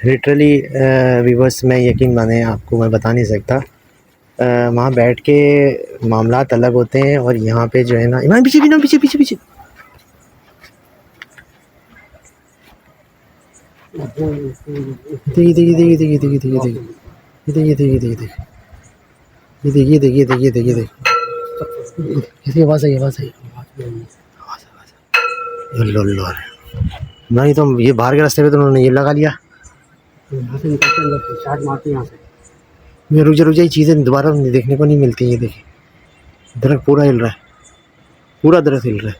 Literally viewers, मैं यकीन माने आपको मैं बता नहीं सकता। वहाँ बैठ के मामलात अलग होते हैं और यहाँ पे जो है ना, इमरान पीछे भी ना, पीछे पीछे पीछे। देखिए देखिए देखिए देखिए देखिए देखिए देखिए देखिए देखिए देखिए ये देखिए देखिए देखिए देखिए देखिए इसकी आवाज़ आई, आवाज़ आई, नहीं तो ये बाहर के रास्ते पे तो उन्होंने ये लगा लिया। यहाँ से निकलते अंदर शॉट मारते यहाँ से। ये रुक जा ये चीज़ें दोबारा देखने को नहीं मिलती। ये देखिए दरख्त पूरा हिल रहा है, पूरा दरख्त हिल रहा है।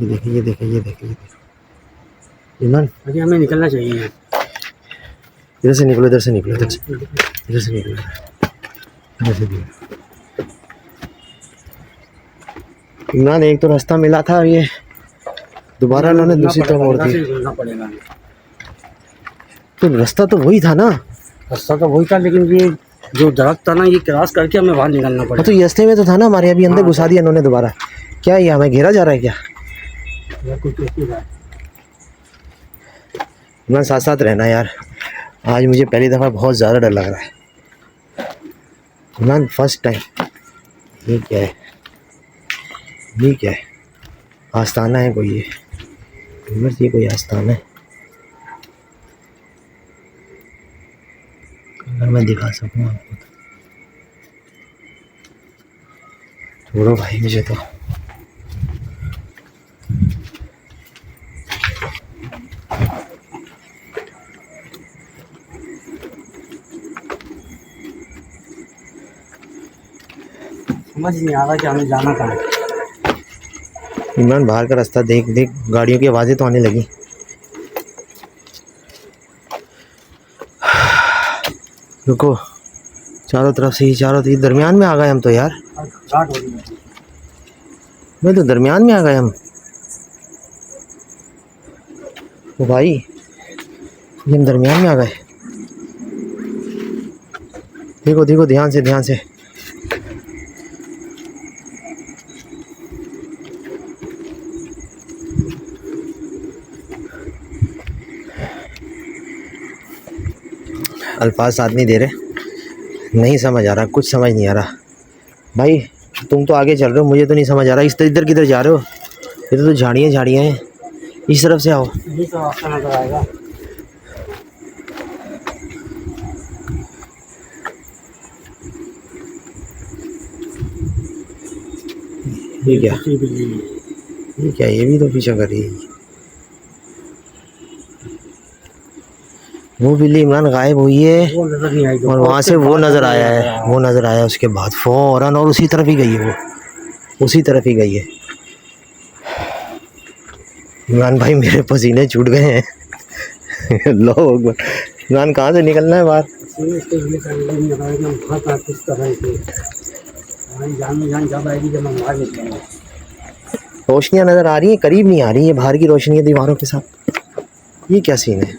ये देखिए ये देखिए ये देखिए ये देखिए इमरान, अभी हमें निकलना चाहिए। इधर से निकलो, इधर से निकलो, इधर से निकलो, इधर से निकलो। इमरान एक तो रास्ता मिला था, ये दोबारा उन्होंने दूसरी तरफ मोड़ दी। तो रास्ता तो वही था ना, रास्ता तो वही था, लेकिन ये जो दरख्त था ना, ये क्रॉस करके हमें बाहर निकलना पड़ा। तो ये रास्ते में तो था ना हमारे, अभी अंदर घुसा दिया इन्होंने दोबारा। क्या ये हमें घेरा जा रहा है क्या? इमरान साथ साथ रहना यार, आज मुझे पहली दफ़ा बहुत ज़्यादा डर लग रहा है इमरान, फर्स्ट टाइम। ये क्या है, ये क्या है? आस्ताना है कोई? ये कोई आस्ताना है? अगर मैं दिखा सकूँ आपको तो। छोड़ो भाई मुझे तो। समझ नहीं आ रहा कि हमें जाना कहाँ है। इमरान बाहर का रास्ता देख देख, गाड़ियों की आवाज़ें तो आने लगी। रुको, चारों तरफ से ही, चारों तरफ दरमियान में आ गए हम तो यार। मैं तो दरमियान में आ गए हम। ओ भाई, ये हम दरमियान में आ गए। देखो देखो, ध्यान से ध्यान से। अल्फाज साथ नहीं दे रहे, नहीं समझ आ रहा, कुछ समझ नहीं आ रहा। भाई तुम तो आगे चल रहे हो, मुझे तो नहीं समझ आ रहा। इस इधर किधर जा रहे हो? इधर तो झाड़ियाँ झाड़ियाँ हैं, इस तरफ से आओ। ये तो रास्ता नजर आएगा। ये क्या, ये क्या, ये भी तो पीछा कर रही है। वो बिल्ली इमरान गायब हुई है, वो नजर नहीं आई, और वहाँ से वो नज़र आया है, वो नज़र आया उसके बाद फ़ौरन, और उसी तरफ ही गई है, वो उसी तरफ ही गई है। इमरान भाई मेरे पसीने छूट गए हैं। लो इमरान, कहाँ से निकलना है बाहर? रोशनियाँ नज़र आ रही हैं, करीब नहीं आ रही है, बाहर की रोशनी दीवारों के साथ। ये क्या सीन है?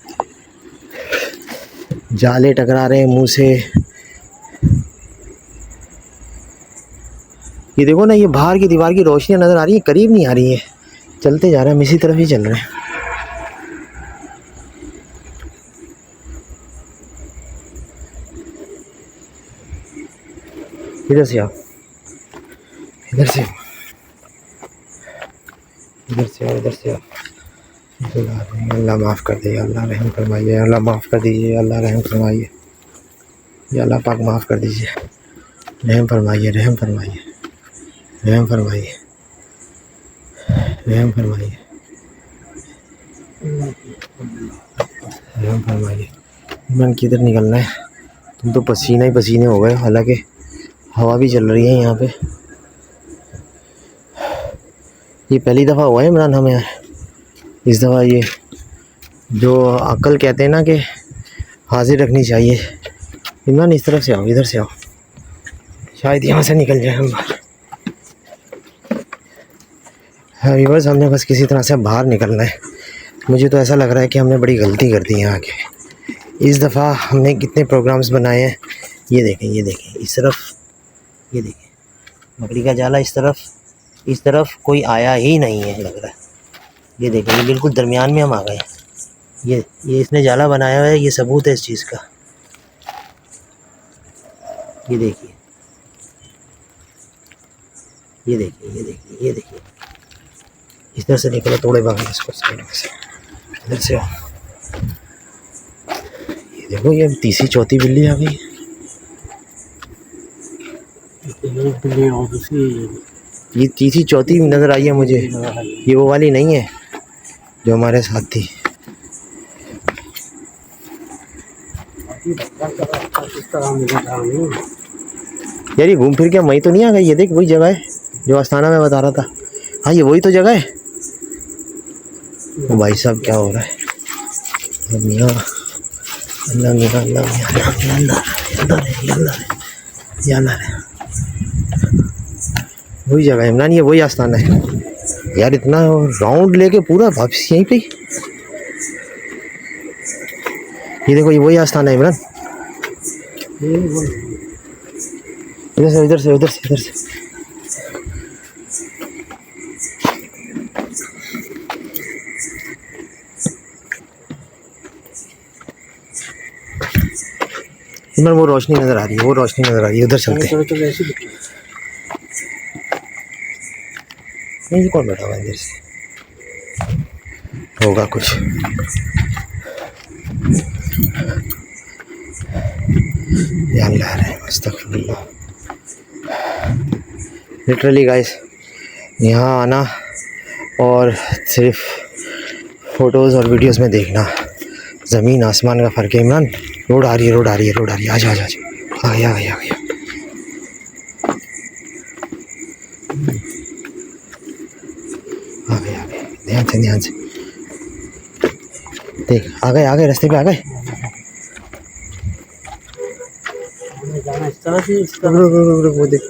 जाले टकरा रहे हैं मुंह से। ये देखो ना, ये बाहर की दीवार की रोशनियाँ नज़र आ रही है, करीब नहीं आ रही है। चलते जा रहे हैं, हम इसी तरफ ही चल रहे हैं। इधर से आओ, इधर से, इधर से आओ, इधर से आओ। अल्लाह माफ़ कर दे, अल्लाह रहम फरमाइए, अल्लाह माफ़ कर दीजिए, अल्लाह रहम फरमाइए, या अल्लाह पाक माफ़ कर दीजिए, रहम फरमाइए, रहम फरमाइए, रहम फरमाइए, रहम फरमाइए, रहम फरमाइए। मन किधर निकलना है? तुम तो पसीने ही पसीने हो गए, हालांकि हवा भी चल रही है यहाँ पे। ये पहली दफ़ा हुआ है इमरान हमें यार। इस दफ़ा ये जो अक्ल कहते हैं ना कि हाजिर रखनी चाहिए। इमरान इस तरफ से आओ, इधर से आओ, शायद यहाँ से निकल जाए हम बाहर। हाँ व्यूअर्स, हमने बस किसी तरह से बाहर निकलना है। मुझे तो ऐसा लग रहा है कि हमने बड़ी गलती कर दी है आके। इस दफ़ा हमने कितने प्रोग्राम्स बनाए हैं। ये देखें, ये देखें, इस तरफ ये देखें, मकड़ी का जाला इस तरफ कोई आया ही नहीं है लग रहा है। ये देखें, ये बिल्कुल दरमियान में हम आ गए। ये इसने जाला बनाया हुआ है, ये सबूत है इस चीज़ का। ये देखिए, ये देखिए, ये देखिए, ये देखिए। इधर से निकलो, तोड़े भाग इसको साइड में से, इधर से आओ। ये देखो, ये तीसरी चौथी बिल्ली आ गई। ये तीसरी चौथी नज़र आई है मुझे, ये वो वाली नहीं है जो हमारे साथ थी। यार ये घूम फिर के वहीं तो नहीं आ गई? ये देख, वही जगह है जो आस्थाना में बता रहा था। हाँ, ये वही तो जगह है। भाई साहब क्या हो रहा है? मियाँ अल्लाह, मियाँ अल्लाह, मियाँ अल्लाह, वही जगह है इमरान, ये वही आस्थाना है। यार इतना राउंड लेके पूरा वापस यहीं पे। ये देखो, ये वही आस्थाना है इमरान। इधर से, इधर से, इधर से, इधर से। इमरान वो रोशनी नजर आ रही है, वो रोशनी नजर आ रही है, उधर चलते हैं। नहीं, कौन बैठा हुआ है इधर से? होगा कुछ। लिटरली गाइस, यहाँ आना और सिर्फ फ़ोटोज़ और वीडियोस में देखना, ज़मीन आसमान का फ़र्क है। इमरान, रोड आ रही है, रोड आ रही है, रोड आ रही है। आजा, आजा, आजा, आ गया, आ गया, आ गया। आ गए, आ गए, ध्यान से, ध्यान से देख। आ गए, आ गए, रास्ते पे आ गए। इस तरह से, वो देख।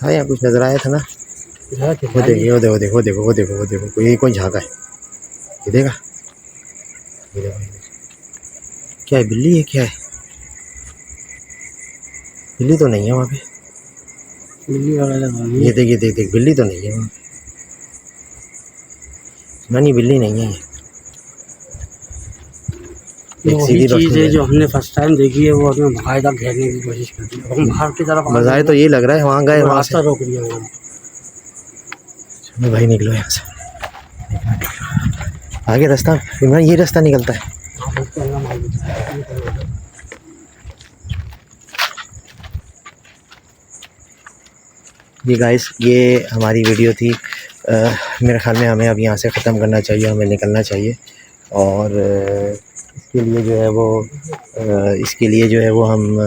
हाँ, यहाँ कुछ नजर आया था ना। वो देखिए, वो देखो, वो देखो, वो देखो, वो देखो, वो देखो, कोई कोई झाँका है। ये देखा, ये देखो, क्या है? बिल्ली है क्या है? बिल्ली तो नहीं है वहाँ पे। बिल्ली वाला ये देख, ये देख, देख, बिल्ली तो नहीं है वहाँ पे। नहीं, बिल्ली नहीं है। ये वही चीज़ है जो हमने फर्स्ट टाइम देखी है, वो हमें बाकायदा घेरने की कोशिश करती है। हम बाहर की तरफ बजाय तो ये लग रहा है वहाँ गए, वहाँ से रोक लिया भाई। निकलो यहाँ से, आगे रास्ता इमरान, ये रास्ता निकलता है। ये गाइस, ये हमारी वीडियो थी। मेरे ख़्याल में हमें अब यहाँ से ख़त्म करना चाहिए, हमें निकलना चाहिए। और इसके लिए जो है वो इसके लिए जो है वो हम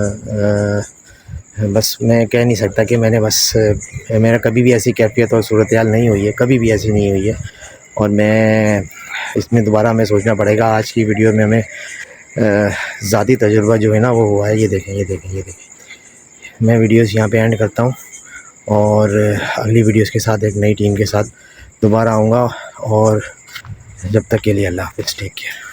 बस मैं कह नहीं सकता कि मैंने बस मेरा कभी भी ऐसी कैफियत और सूरत हाल नहीं हुई है, कभी भी ऐसी नहीं हुई है। और मैं इसमें दोबारा हमें सोचना पड़ेगा। आज की वीडियो में हमें ज़ाती तजुर्बा जो है ना वो हुआ है। ये देखें, ये देखें, ये देखें। मैं वीडियोस यहाँ पे एंड करता हूँ और अगली वीडियोस के साथ एक नई टीम के साथ दोबारा आऊँगा। और जब तक के लिए अल्लाह हाफ़िज़, टेक केयर।